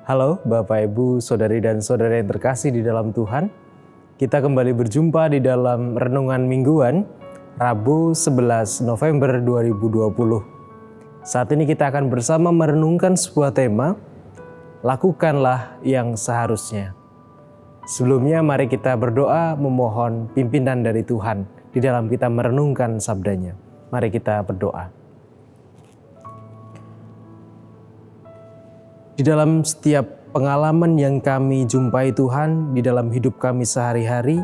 Halo Bapak Ibu, Saudari dan Saudara yang terkasih di dalam Tuhan. Kita kembali berjumpa di dalam Renungan Mingguan, Rabu 11 November 2020. Saat ini kita akan bersama merenungkan sebuah tema, lakukanlah yang seharusnya. Sebelumnya mari kita berdoa memohon pimpinan dari Tuhan di dalam kita merenungkan sabdanya. Mari kita berdoa. Di dalam setiap pengalaman yang kami jumpai Tuhan, di dalam hidup kami sehari-hari,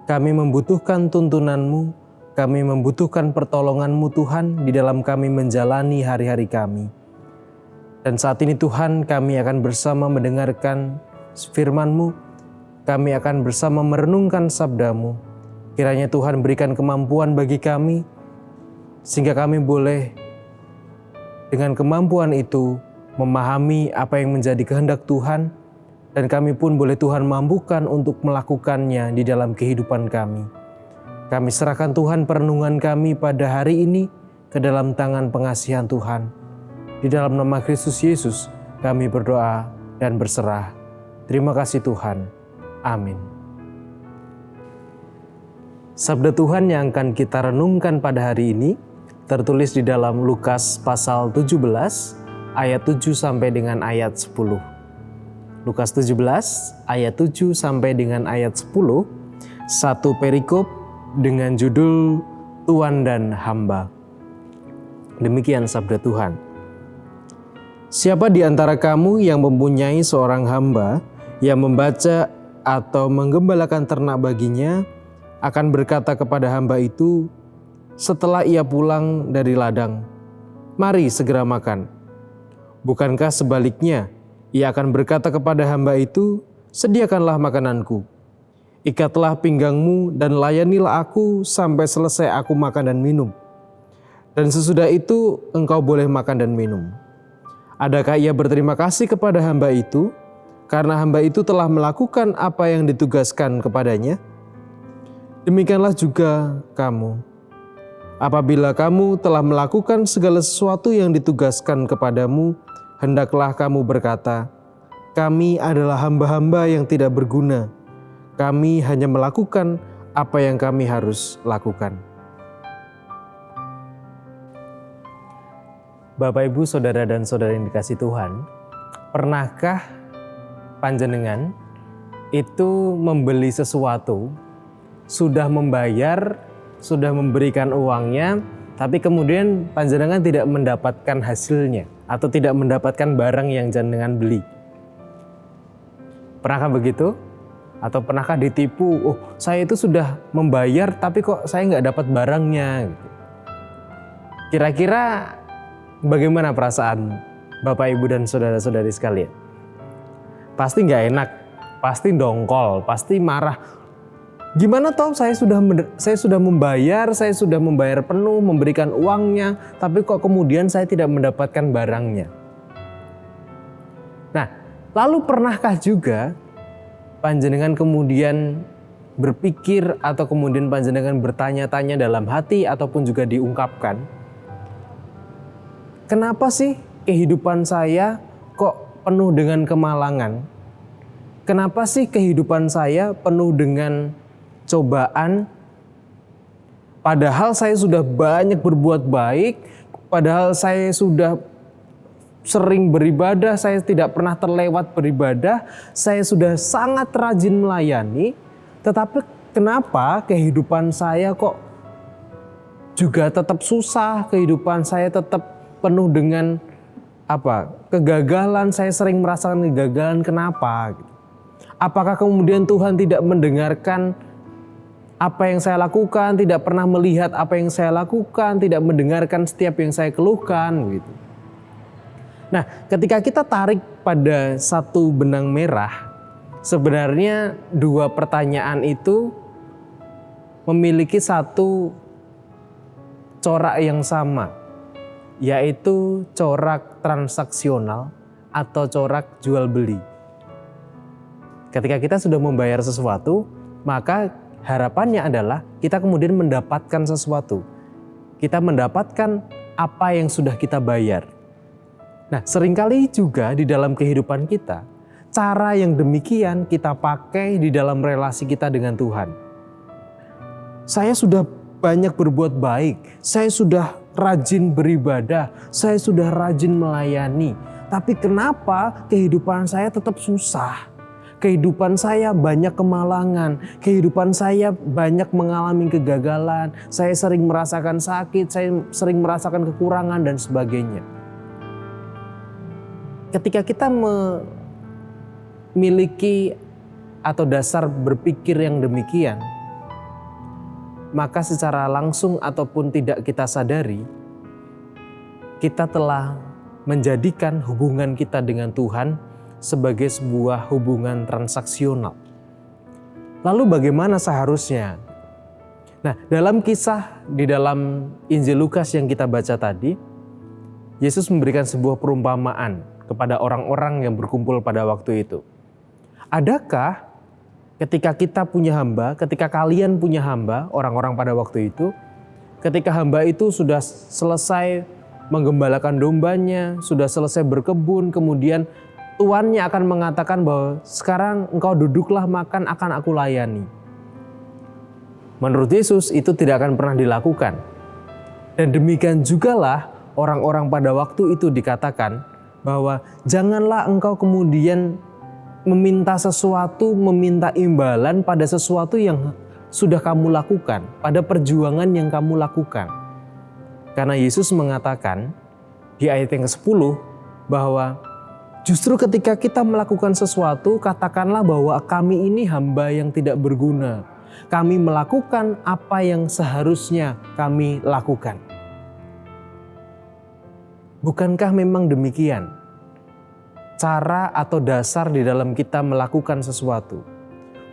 kami membutuhkan tuntunan-Mu, kami membutuhkan pertolongan-Mu Tuhan, di dalam kami menjalani hari-hari kami. Dan saat ini Tuhan, kami akan bersama mendengarkan firman-Mu, kami akan bersama merenungkan sabda-Mu. Kiranya Tuhan berikan kemampuan bagi kami, sehingga kami boleh dengan kemampuan itu memahami apa yang menjadi kehendak Tuhan, dan kami pun boleh Tuhan mampukan untuk melakukannya di dalam kehidupan kami. Kami serahkan Tuhan perenungan kami pada hari ini ke dalam tangan pengasihan Tuhan. Di dalam nama Kristus Yesus kami berdoa dan berserah. Terima kasih Tuhan. Amin. Sabda Tuhan yang akan kita renungkan pada hari ini tertulis di dalam Lukas pasal 17 ayat 7 sampai dengan ayat 10. Lukas 17 ayat 7 sampai dengan ayat 10, satu perikop dengan judul Tuan dan Hamba. Demikian sabda Tuhan. Siapa di antara kamu yang mempunyai seorang hamba yang membaca atau menggembalakan ternak baginya, akan berkata kepada hamba itu setelah ia pulang dari ladang, "Mari segera makan." Bukankah sebaliknya, ia akan berkata kepada hamba itu, "Sediakanlah makananku. Ikatlah pinggangmu dan layanilah aku sampai selesai aku makan dan minum. Dan sesudah itu engkau boleh makan dan minum." Adakah ia berterima kasih kepada hamba itu, karena hamba itu telah melakukan apa yang ditugaskan kepadanya? Demikianlah juga kamu. Apabila kamu telah melakukan segala sesuatu yang ditugaskan kepadamu, hendaklah kamu berkata, "Kami adalah hamba-hamba yang tidak berguna. Kami hanya melakukan apa yang kami harus lakukan." Bapak, Ibu, Saudara dan Saudara yang dikasihi Tuhan, pernahkah panjenengan itu membeli sesuatu, sudah membayar, sudah memberikan uangnya, tapi kemudian panjenengan tidak mendapatkan hasilnya atau tidak mendapatkan barang yang jenengan beli? Pernahkah begitu? Atau pernahkah ditipu, "Oh, saya itu sudah membayar tapi kok saya nggak dapat barangnya?" Kira-kira bagaimana perasaan Bapak, Ibu, dan saudara-saudari sekalian? Pasti nggak enak, pasti dongkol, pasti marah. Gimana toh saya sudah membayar, saya sudah membayar penuh, memberikan uangnya, tapi kok kemudian saya tidak mendapatkan barangnya? Nah, lalu pernahkah juga panjenengan kemudian berpikir atau kemudian panjenengan bertanya-tanya dalam hati ataupun juga diungkapkan, kenapa sih kehidupan saya kok penuh dengan kemalangan? Kenapa sih kehidupan saya penuh dengan cobaan, padahal saya sudah banyak berbuat baik, padahal saya sudah sering beribadah, saya tidak pernah terlewat beribadah, saya sudah sangat rajin melayani, tetapi kenapa kehidupan saya kok juga tetap susah, kehidupan saya tetap penuh dengan kegagalan, saya sering merasakan kegagalan, kenapa? Apakah kemudian Tuhan tidak mendengarkan apa yang saya lakukan, tidak pernah melihat apa yang saya lakukan, tidak mendengarkan setiap yang saya keluhkan, gitu. Nah, ketika kita tarik pada satu benang merah, sebenarnya dua pertanyaan itu memiliki satu corak yang sama, yaitu corak transaksional atau corak jual beli. Ketika kita sudah membayar sesuatu, maka harapannya adalah kita kemudian mendapatkan sesuatu. Kita mendapatkan apa yang sudah kita bayar. Nah, seringkali juga di dalam kehidupan kita, cara yang demikian kita pakai di dalam relasi kita dengan Tuhan. Saya sudah banyak berbuat baik, saya sudah rajin beribadah, saya sudah rajin melayani. Tapi kenapa kehidupan saya tetap susah? Kehidupan saya banyak kemalangan, kehidupan saya banyak mengalami kegagalan, saya sering merasakan sakit, saya sering merasakan kekurangan dan sebagainya. Ketika kita memiliki atau dasar berpikir yang demikian, maka secara langsung ataupun tidak kita sadari, kita telah menjadikan hubungan kita dengan Tuhan sebagai sebuah hubungan transaksional. Lalu bagaimana seharusnya? Nah, dalam kisah di dalam Injil Lukas yang kita baca tadi, Yesus memberikan sebuah perumpamaan kepada orang-orang yang berkumpul pada waktu itu. Adakah ketika kita punya hamba, ketika kalian punya hamba, orang-orang pada waktu itu, ketika hamba itu sudah selesai menggembalakan dombanya, sudah selesai berkebun, kemudian tuannya akan mengatakan bahwa sekarang engkau duduklah makan, akan aku layani. Menurut Yesus itu tidak akan pernah dilakukan. Dan demikian jugalah orang-orang pada waktu itu dikatakan bahwa janganlah engkau kemudian meminta sesuatu, meminta imbalan pada sesuatu yang sudah kamu lakukan, pada perjuangan yang kamu lakukan. Karena Yesus mengatakan di ayat yang ke-10 bahwa justru ketika kita melakukan sesuatu, katakanlah bahwa kami ini hamba yang tidak berguna. Kami melakukan apa yang seharusnya kami lakukan. Bukankah memang demikian cara atau dasar di dalam kita melakukan sesuatu?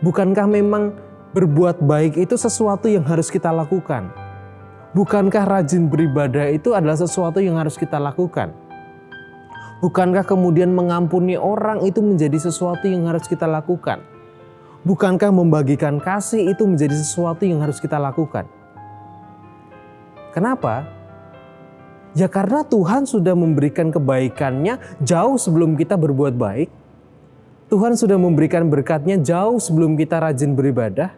Bukankah memang berbuat baik itu sesuatu yang harus kita lakukan? Bukankah rajin beribadah itu adalah sesuatu yang harus kita lakukan? Bukankah kemudian mengampuni orang itu menjadi sesuatu yang harus kita lakukan? Bukankah membagikan kasih itu menjadi sesuatu yang harus kita lakukan? Kenapa? Ya karena Tuhan sudah memberikan kebaikannya jauh sebelum kita berbuat baik. Tuhan sudah memberikan berkatnya jauh sebelum kita rajin beribadah.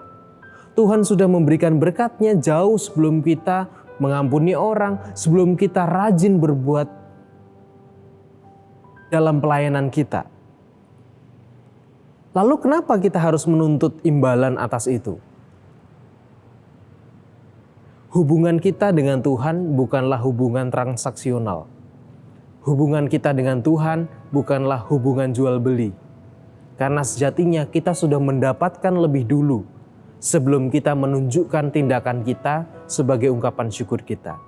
Tuhan sudah memberikan berkatnya jauh sebelum kita mengampuni orang, sebelum kita rajin berbuat dalam pelayanan kita. Lalu kenapa kita harus menuntut imbalan atas itu? Hubungan kita dengan Tuhan bukanlah hubungan transaksional. Hubungan kita dengan Tuhan bukanlah hubungan jual beli. Karena sejatinya kita sudah mendapatkan lebih dulu sebelum kita menunjukkan tindakan kita sebagai ungkapan syukur kita.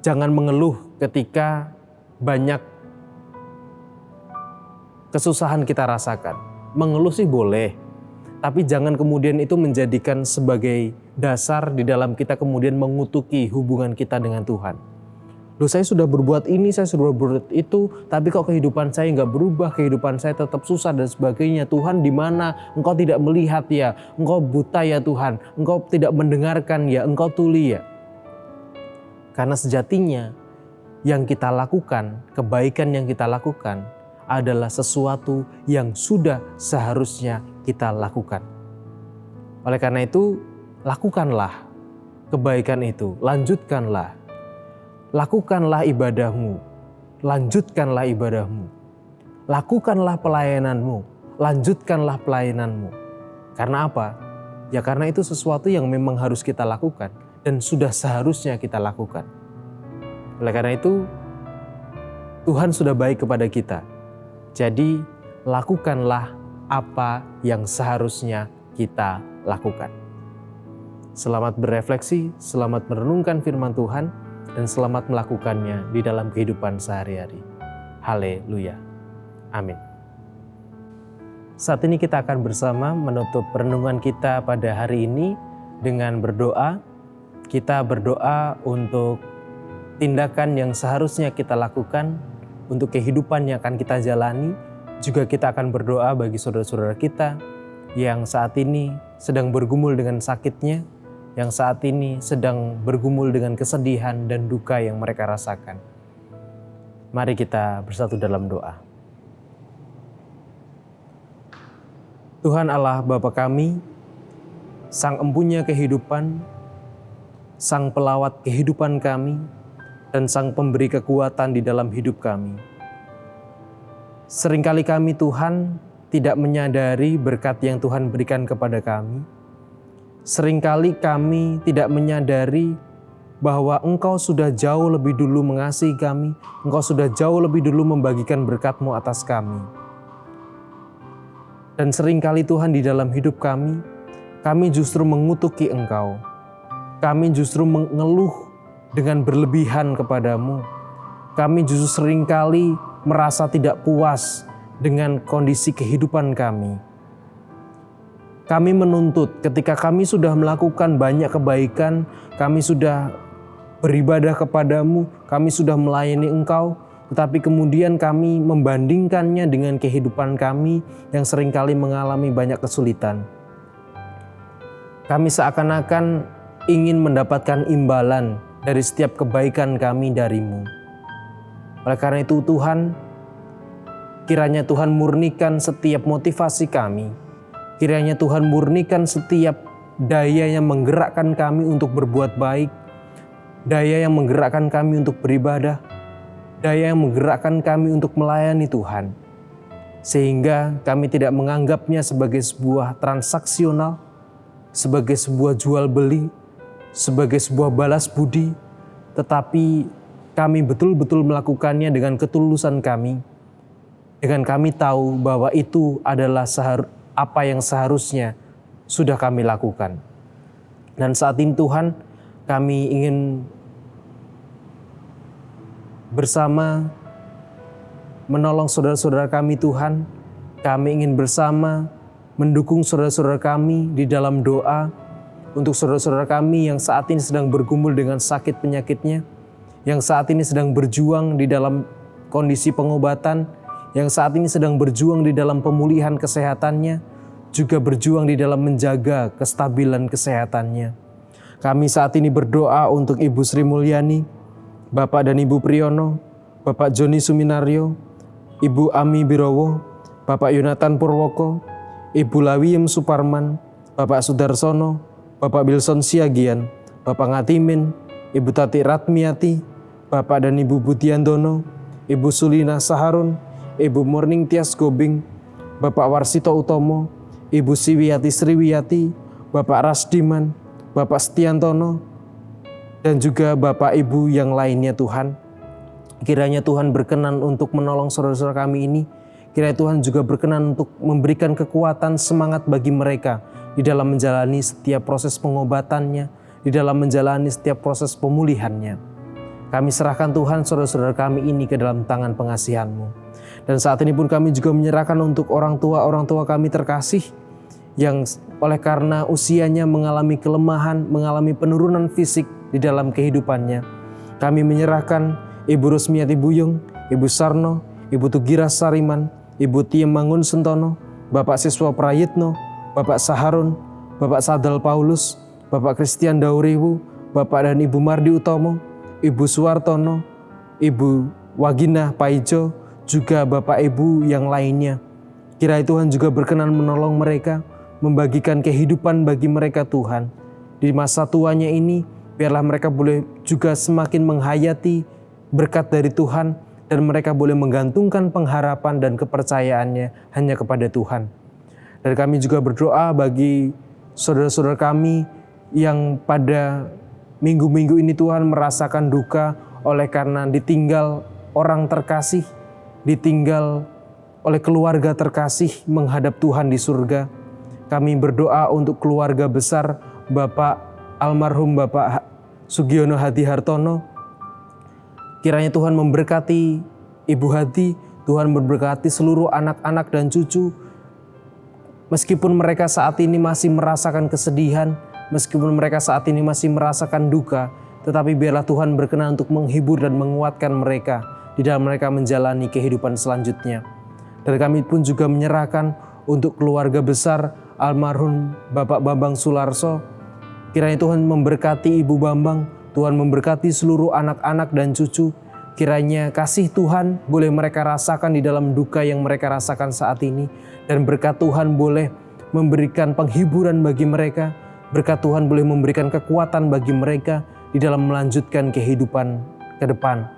Jangan mengeluh ketika banyak kesusahan kita rasakan. Mengeluh sih boleh, tapi jangan kemudian itu menjadikan sebagai dasar di dalam kita kemudian mengutuki hubungan kita dengan Tuhan. Loh, saya sudah berbuat ini, saya sudah berbuat itu, tapi kok kehidupan saya nggak berubah, kehidupan saya tetap susah dan sebagainya. Tuhan di mana? Engkau tidak melihat ya, engkau buta ya Tuhan, engkau tidak mendengarkan ya, engkau tuli ya. Karena sejatinya yang kita lakukan, kebaikan yang kita lakukan adalah sesuatu yang sudah seharusnya kita lakukan. Oleh karena itu, lakukanlah kebaikan itu, lanjutkanlah. Lakukanlah ibadahmu, lanjutkanlah ibadahmu. Lakukanlah pelayananmu, lanjutkanlah pelayananmu. Karena apa? Ya karena itu sesuatu yang memang harus kita lakukan dan sudah seharusnya kita lakukan. Oleh karena itu, Tuhan sudah baik kepada kita. Jadi, lakukanlah apa yang seharusnya kita lakukan. Selamat berefleksi, selamat merenungkan firman Tuhan, dan selamat melakukannya di dalam kehidupan sehari-hari. Haleluya. Amin. Saat ini kita akan bersama menutup renungan kita pada hari ini dengan berdoa. Kita berdoa untuk tindakan yang seharusnya kita lakukan, untuk kehidupan yang akan kita jalani. Juga kita akan berdoa bagi saudara-saudara kita yang saat ini sedang bergumul dengan sakitnya, yang saat ini sedang bergumul dengan kesedihan dan duka yang mereka rasakan. Mari kita bersatu dalam doa. Tuhan Allah Bapa kami, Sang Empunya kehidupan, Sang Pelawat kehidupan kami, dan Sang Pemberi kekuatan di dalam hidup kami. Seringkali kami Tuhan tidak menyadari berkat yang Tuhan berikan kepada kami. Seringkali kami tidak menyadari bahwa Engkau sudah jauh lebih dulu mengasihi kami, Engkau sudah jauh lebih dulu membagikan berkat-Mu atas kami. Dan seringkali Tuhan di dalam hidup kami justru mengutuki Engkau. Kami justru mengeluh dengan berlebihan kepadamu. Kami justru seringkali merasa tidak puas dengan kondisi kehidupan kami. Kami menuntut ketika kami sudah melakukan banyak kebaikan, kami sudah beribadah kepadamu, kami sudah melayani Engkau, tetapi kemudian kami membandingkannya dengan kehidupan kami yang seringkali mengalami banyak kesulitan. Kami seakan-akan ingin mendapatkan imbalan dari setiap kebaikan kami darimu. Oleh karena itu Tuhan, kiranya Tuhan murnikan setiap motivasi kami. Kiranya Tuhan murnikan setiap daya yang menggerakkan kami untuk berbuat baik, daya yang menggerakkan kami untuk beribadah, daya yang menggerakkan kami untuk melayani Tuhan. Sehingga kami tidak menganggapnya sebagai sebuah transaksional, sebagai sebuah jual beli, sebagai sebuah balas budi, tetapi kami betul-betul melakukannya dengan ketulusan kami, dengan kami tahu bahwa itu adalah apa yang seharusnya sudah kami lakukan. Dan saat ini Tuhan, kami ingin bersama menolong saudara-saudara kami Tuhan. Kami ingin bersama mendukung saudara-saudara kami di dalam doa untuk saudara-saudara kami yang saat ini sedang bergumul dengan sakit penyakitnya, yang saat ini sedang berjuang di dalam kondisi pengobatan, yang saat ini sedang berjuang di dalam pemulihan kesehatannya, juga berjuang di dalam menjaga kestabilan kesehatannya. Kami saat ini berdoa untuk Ibu Sri Mulyani, Bapak dan Ibu Priyono, Bapak Joni Suminario, Ibu Ami Birowo, Bapak Yonatan Purwoko, Ibu Lawiem Suparman, Bapak Sudarsono, Bapak Bilson Siagian, Bapak Ngatimin, Ibu Tati Ratmiati, Bapak dan Ibu Budiandono, Ibu Sulina Saharun, Ibu Morning Tias Gobing, Bapak Warsito Utomo, Ibu Siwiati Sriwiyati, Bapak Rasdiman, Bapak Setiantono, dan juga Bapak Ibu yang lainnya Tuhan. Kiranya Tuhan berkenan untuk menolong saudara-saudara kami ini. Kiranya Tuhan juga berkenan untuk memberikan kekuatan semangat bagi mereka di dalam menjalani setiap proses pengobatannya, di dalam menjalani setiap proses pemulihannya. Kami serahkan Tuhan saudara-saudara kami ini ke dalam tangan pengasihan-Mu. Dan saat ini pun kami juga menyerahkan untuk orang tua kami terkasih yang oleh karena usianya mengalami kelemahan, mengalami penurunan fisik di dalam kehidupannya. Kami menyerahkan Ibu Rusmiati Buyung, Ibu Sarno, Ibu Tugiras Sariman, Ibu Tiem Mangun Sentono, Bapak Siswa Prayitno, Bapak Saharun, Bapak Sadal Paulus, Bapak Christian Dauriwu, Bapak dan Ibu Mardi Utomo, Ibu Suwartono, Ibu Wagina Paijo, juga Bapak Ibu yang lainnya. Kiranya Tuhan juga berkenan menolong mereka, membagikan kehidupan bagi mereka Tuhan. Di masa tuanya ini, biarlah mereka boleh juga semakin menghayati berkat dari Tuhan, dan mereka boleh menggantungkan pengharapan dan kepercayaannya hanya kepada Tuhan. Dan kami juga berdoa bagi saudara-saudara kami yang pada minggu-minggu ini Tuhan merasakan duka oleh karena ditinggal orang terkasih, ditinggal oleh keluarga terkasih menghadap Tuhan di surga. Kami berdoa untuk keluarga besar Bapak almarhum Bapak Sugiono Hadi Hartono. Kiranya Tuhan memberkati Ibu Hadi, Tuhan memberkati seluruh anak-anak dan cucu. Meskipun mereka saat ini masih merasakan kesedihan, meskipun mereka saat ini masih merasakan duka, tetapi biarlah Tuhan berkenan untuk menghibur dan menguatkan mereka di dalam mereka menjalani kehidupan selanjutnya. Dan kami pun juga menyerahkan untuk keluarga besar almarhum Bapak Bambang Sularso. Kiranya Tuhan memberkati Ibu Bambang, Tuhan memberkati seluruh anak-anak dan cucu, Kiranya kasih Tuhan boleh mereka rasakan di dalam duka yang mereka rasakan saat ini. Dan berkat Tuhan boleh memberikan penghiburan bagi mereka. Berkat Tuhan boleh memberikan kekuatan bagi mereka di dalam melanjutkan kehidupan ke depan.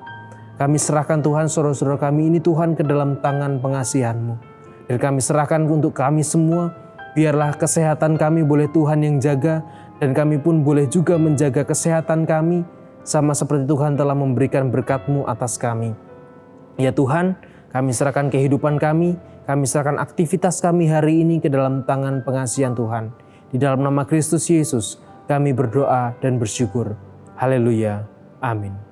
Kami serahkan Tuhan saudara-saudara kami ini Tuhan ke dalam tangan pengasihan-Mu. Dan kami serahkan untuk kami semua, biarlah kesehatan kami boleh Tuhan yang jaga. Dan kami pun boleh juga menjaga kesehatan kami, sama seperti Tuhan telah memberikan berkat-Mu atas kami. Ya Tuhan, kami serahkan kehidupan kami serahkan aktivitas kami hari ini ke dalam tangan pengasihan Tuhan. Di dalam nama Kristus Yesus, kami berdoa dan bersyukur. Haleluya. Amin.